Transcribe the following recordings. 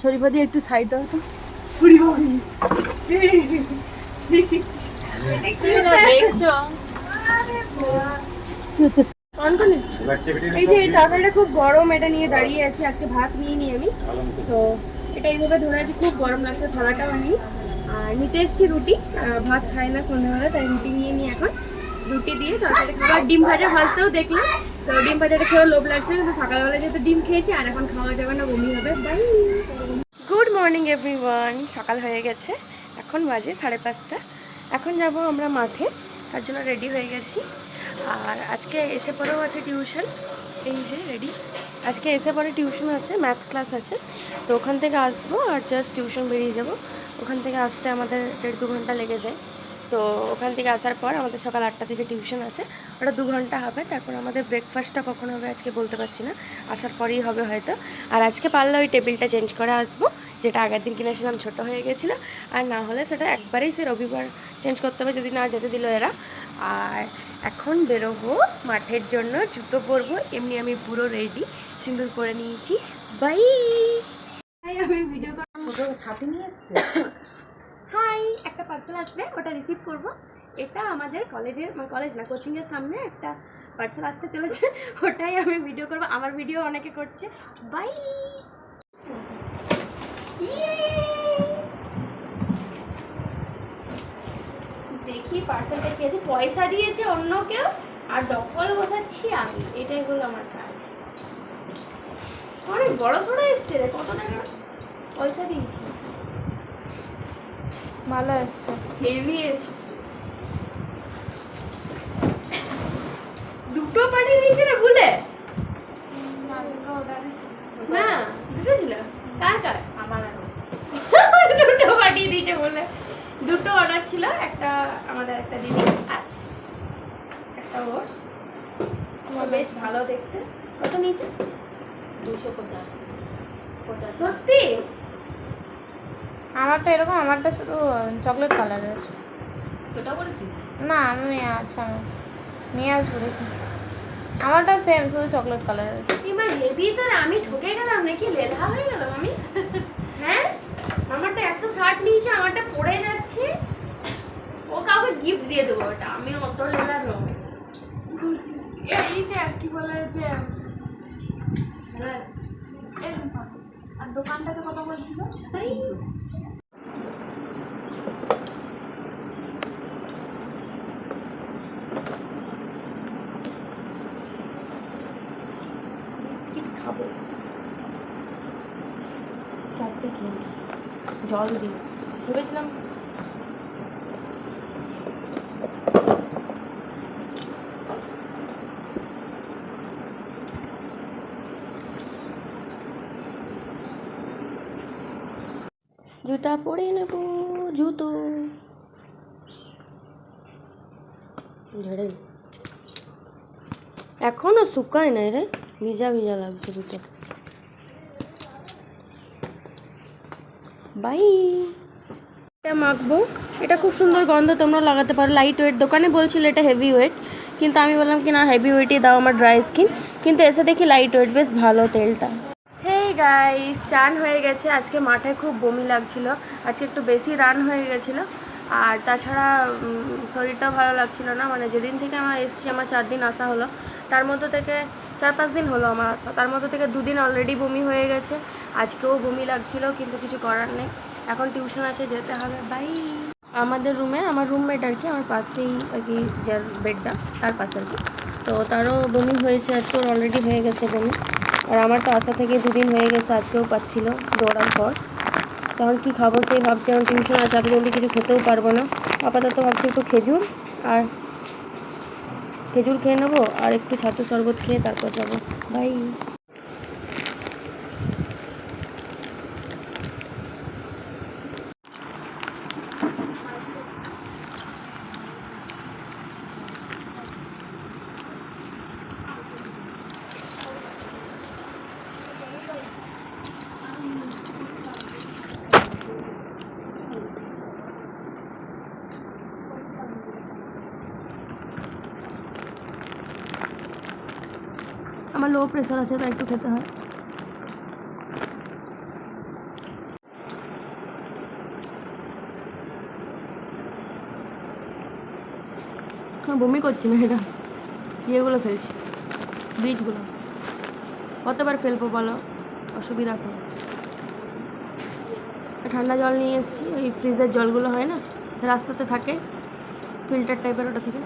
শরীফা দিয়ে একটু সাইড দাও তো। এই যে এই তরকারিটা খুব গরম, এটা নিয়ে দাঁড়িয়ে আছি। আজকে ভাত নিয়ে নিই আমি, তো এটা এইভাবে ধরে আছি, খুব গরম লাগছে। থালাটাও নিই আর নিতে এসেছি রুটি। ভাত খাই না সন্ধ্যাবেলা, তাই রুটি নিয়ে নিই এখন। রুটি দিয়ে তরকারি খাবার, ডিম ভাজা ভাজতেও দেখলাম, তো ডিম ভাজাটা খেয়েও লোভ লাগছে, কিন্তু সকালবেলা যেহেতু ডিম খেয়েছি আর এখন খাওয়া যাবে না, বমি হবে। বাই। গুড মর্নিং এভরিওয়ান, সকাল হয়ে গেছে, এখন বাজে 5:30। এখন যাব আমরা মাঠে, তার জন্য রেডি হয়ে গেছি। আর আজকে এসে পরেও আছে টিউশন, এই যে রেডি। আজকে এসে পরে টিউশন আছে, ম্যাথ ক্লাস আছে, তো ওখান থেকে আসবো আর জাস্ট টিউশন বেরিয়ে যাব। ওখান থেকে আসতে আমাদের 1.5-2 ঘন্টা লেগে যায়। তো ওখান থেকে আসার পর আমাদের সকাল 8টা থেকে টিউশন আছে, ওটা 2 ঘন্টা হবে। তারপর আমাদের ব্রেকফাস্টটা কখন হবে আজকে বলতে পারছি না, আসার পরেই হবে হয়তো। আর আজকে পারলে ওই টেবিলটা চেঞ্জ করে আসবো, যেটা আগের দিন কিনেছিলাম ছোটো হয়ে গেছিলো। আর না হলে সেটা একবারেই সে রবিবার চেঞ্জ করতে হবে, যদি না যেতে দিল এরা। আর এখন বেরোবো মাঠের জন্য, জুতো পরবো। এমনি আমি পুরো রেডি, সিঁদুর করে নিয়েছি। বাই। আমি ভিডিও হাতে নিয়ে হাই, একটা পার্সেল আসবে, ওটা রিসিভ করব। এটা আমাদের কলেজের, মানে কলেজ না, কোচিংয়ের সামনে একটা পার্সেল আসতে চলেছে, ওটাই আমি ভিডিও করব। আমার ভিডিও অনেকে করছে। বাই। দেখি পার্সেলটা কি আছে। পয়সা দিয়েছে অন্য কেউ আর দখল বসাচ্ছি আমি, এটাই হলো আমার কাজ। অনেক বড় সড়ো এসছে রে, কত টাকা পয়সা দিয়েছি। ভালো এসছে, হেভি এসছে। দুটো পাঠিয়ে দিয়েছে না ভুলে? না, দুটো ছিল। কার কার? আমার। দুটো পাঠিয়ে দিয়েছে বলে। দুটো অর্ডার ছিল, একটা আমাদের, একটা দিদি আর একটা ওর। তোমার বেশ ভালো দেখতে। কত নিয়েছে? 250। সত্যি? আমারটা এরকম, আমারটা শুধু চকলেট কালারের। তোটা বলেছিস? না, আমি আচ্ছা নিয়ে আসবো দেখি। আমারটা সেম, শুধু চকলেট কালারের। কি মা হেভি তো, আমি ঠকে গেলাম নাকি, লেধা হয়ে গেলাম আমি। হ্যাঁ, আমারটা 160 নিয়েছে, আমারটা পড়ে যাচ্ছে। ও কাউকে গিফট দিয়ে দেবো ওটা, আমি অত লেলা নয়। এইটা কি বলে যে আর দোকানটাতে কথা বলছিল বিস্কিট খাবো, 4টে কিনে জল দিই ভেবেছিলাম। জুতা পরে নেব, জুতো ঝেড়ে এখনো শুকায় নাই রে, ভিজা ভিজা লাগছে জুতো। বাই। এটা মাখবো, এটা খুব সুন্দর গন্ধ, তোমরা লাগাতে পারো। লাইট ওয়েট, দোকানে বলছিল এটা হেভি ওয়েট, কিন্তু আমি বললাম কি না হেভি ওয়েটই দাও, আমার ড্রাই স্কিন। কিন্তু এসে দেখি লাইট ওয়েট, বেশ ভালো তেলটা। হেই গাইস, চান হয়ে গেছে। আজকে মাঠে খুব বমি লাগছিল, আজকে একটু বেশি রান হয়ে গেছিলো। আর তাছাড়া শরীরটাও ভালো লাগছিল না, মানে যেদিন থেকে আমার এসছি, আমার 4 দিন আসা হলো, তার মধ্যে থেকে 4-5 দিন হলো আমার আসা, তার মধ্যে থেকে 2 দিন অলরেডি বমি হয়ে গেছে। আজকেও বমি লাগছিল, কিন্তু কিছু করার নেই, এখন টিউশন আছে, যেতে হবে। বাই। আমাদের রুমে, আমার রুমমেট আর কি, আমার পাশেই আর কি, যার বেডটা তার পাশে আর কি, তো তারও বমি হয়েছে আজকে, ওর অলরেডি হয়ে গেছে বমি। আর আমার তো আসা থেকে 2 দিন হয়ে গেছে, আজকেও পাচ্ছিল দৌড়ার পর। তখন কী খাবো সেই ভাবছি, এখন টিউশন আছে, এত জলদি কিছু খেতেও পারবো না। আপাতত ভাবছি একটু খেজুর খেয়ে নেবো, আর একটু ছাতু শরবত খেয়ে তারপর যাবো। বাই। আমার লো প্রেশার আছে, তাই একটু খেতে হয়। বমি করছি না, এটা ইয়েগুলো ফেলছি, বীজগুলো কতবার ফেলবো বলো, অসুবিধা করে। ঠান্ডা জল নিয়ে এসেছি, ওই ফ্রিজের জলগুলো হয় না রাস্তাতে থাকে, ফিল্টার টাইপের, ওটা থেকে।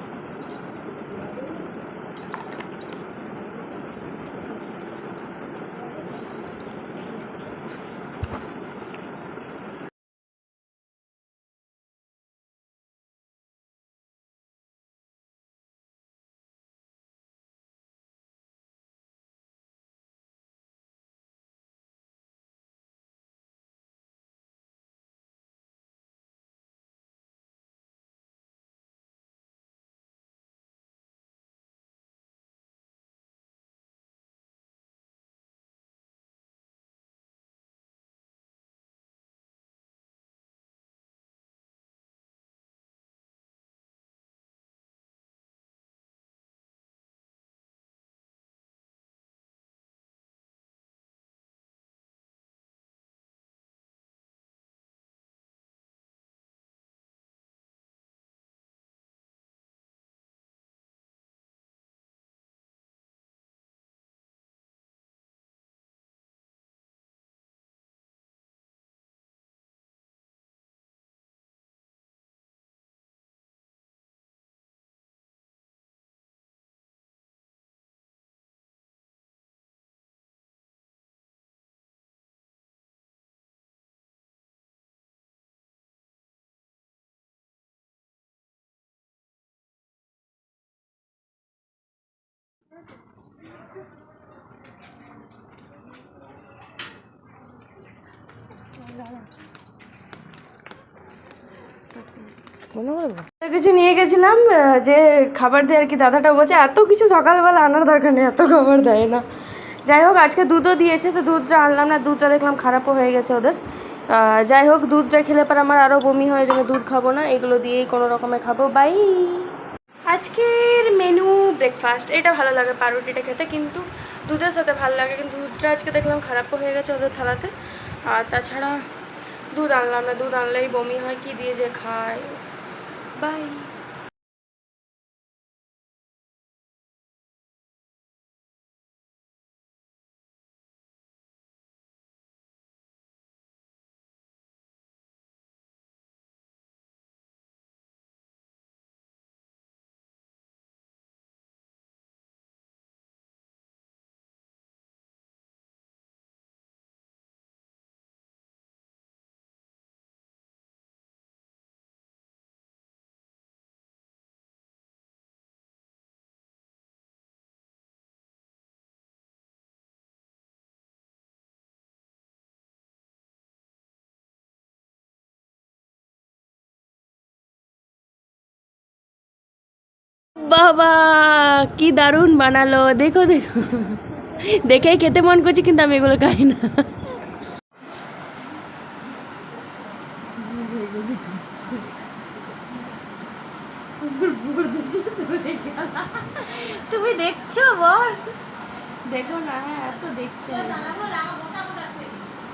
কিছু নিয়ে গেছিলাম, যে খাবার দেয় আর কি, দাদাটা বলছে এত কিছু সকালবেলা আনার দরকার নেই, এত খাবার দেয় না। যাই হোক আজকে দুধও দিয়েছে, তো দুধটা আনলাম না, দুধটা দেখলাম খারাপও হয়ে গেছে ওদের। যাই হোক দুধটা খেলে পর আমার আরও বমি হয়ে যাবে, দুধ খাবো না, এগুলো দিয়েই কোনো রকমে খাবো। বাই। আজকের মেনু ব্রেকফাস্ট, এটা ভালো লাগে পাউরুটিটা খেতে, কিন্তু দুধের সাথে ভালো লাগে, কিন্তু দুধটা আজকে দেখলাম খারাপও হয়ে গেছে ওদের থালাতে। আর তাছাড়া দুধ আনলাম না, দুধ আনলেই বমি হয়, কি দিয়ে যে খায়। বাই। বাবা কি দারুণ বানালো, দেখো দেখো, দেখেই খেতে মন করছে, কিন্তু আমি এগুলো খাই না। তুমি দেখছো বল, দেখো না, হ্যাঁ এত দেখতে,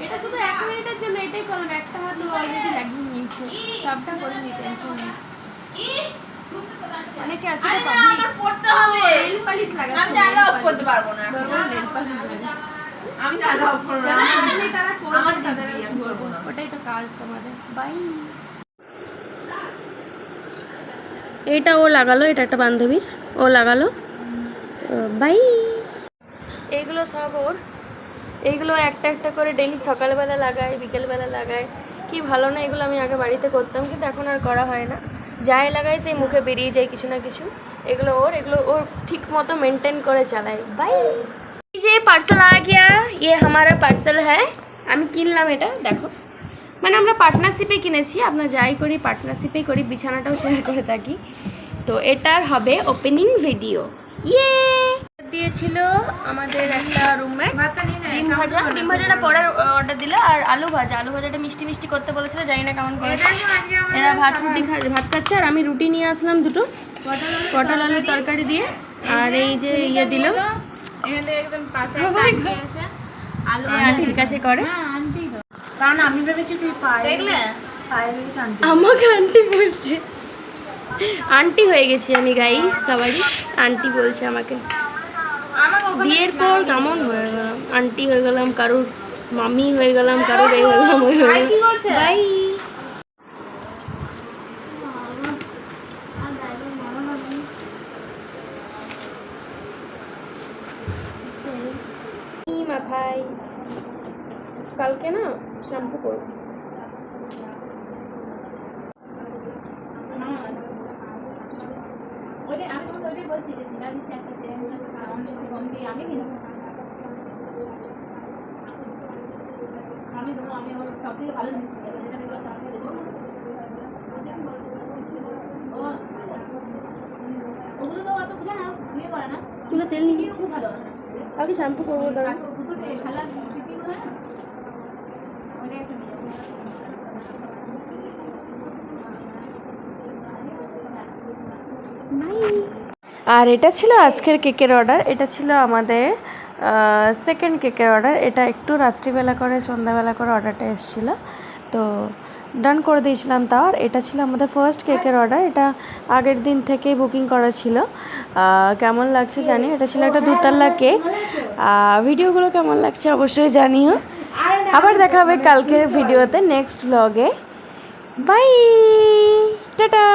এটা শুধু 1 মিনিটের জন্য, এটাই করলাম, একটা হাত অলরেডি লাগিয়ে নিয়েছে, সবটা করে নি, টেনশন নেই। অনেকে আছে আমার পড়তে হবে, নেল পালিশ লাগাচ্ছে, আমি জানা অফ করতে পারবো না, নেল পালিশ লাগাচ্ছে, আমি জানা অফ করব না, আমি তারা আমার তাদের আমি করব না, ওটাই তো কাজ তোমাদের। বাই। এটা ও লাগালো, এটা একটা বান্ধবীর, ও লাগালো। বাই। এইগুলো সব ওর, এইগুলো একটা একটা করে ডেইলি সকালবেলা লাগায়, বিকেলবেলা লাগায়, কি ভালো না এগুলো। আমি আগে বাড়িতে করতাম, কিন্তু এখন আর করা হয় না, যাই লাগাই সেই মুখে বেরিয়ে যায় কিছু না কিছু। এগুলো ওর ঠিক মতো মেনটেন করে চালায়। বাই। এই যে পার্সেল আ গিয়া, ইয়ে हमारा পার্সেল হ্যাঁ, আমি কিনলাম এটা, দেখো, মানে আমরা পার্টনারশিপে কিনেছি, আমরা যাই করি পার্টনারশিপেই করি, বিছানাটাও শেয়ার করে থাকি। তো এটার হবে ওপেনিং ভিডিও। ইয়ে দিয়েছিল আমাদের একটা রুমমেট, ডিম ভাজাটা পরের অর্ডার দিলে, আর আলু ভাজাটা মিষ্টি মিষ্টি করতে বলেছিল, জানি না কেমন করে। এরা ভাত খাচ্ছে, আর আমি রুটি নিয়ে আসলাম দুটো, পটল আলুর তরকারি দিয়ে, আর এই যে ইয়ে দিল, আন্টির কাছে করে, কারণ আমি ভেবেছি তুই পায়ে, আমাকে আন্টি বলছে, আন্টি হয়ে গেছি আমি গাইস, সবারই আন্টি বলছে আমাকে। বিয়ের পর কেমন হয়ে গেলাম, আন্টি হয়ে গেলাম, কারোর মামি হয়ে গেলাম, কারোর এই হয়ে গেলাম, ওই হয়ে গেলাম। বাই। মাথায় কালকে না শ্যাম্পু করবো। চুলে তেল নিয়ে খুব ভালো, কালকে শ্যাম্পু করবো দাঁড়া। আর এটা ছিল আজকের কেকের অর্ডার, এটা ছিল আমাদের সেকেন্ড কেকের অর্ডার। এটা একটু রাত্রিবেলা করে সন্ধ্যাবেলা করে অর্ডারটা এসেছিলো, তো ডান করে দিয়েছিলাম তাও। আর এটা ছিল আমাদের ফার্স্ট কেকের অর্ডার, এটা আগের দিন থেকেই বুকিং করা ছিল। কেমন লাগছে জানি, এটা ছিল একটা দুতলা কেক। ভিডিওগুলো কেমন লাগছে অবশ্যই জানিও। আবার দেখা হবে কালকের ভিডিওতে, নেক্সট ব্লগে। Bye, tata.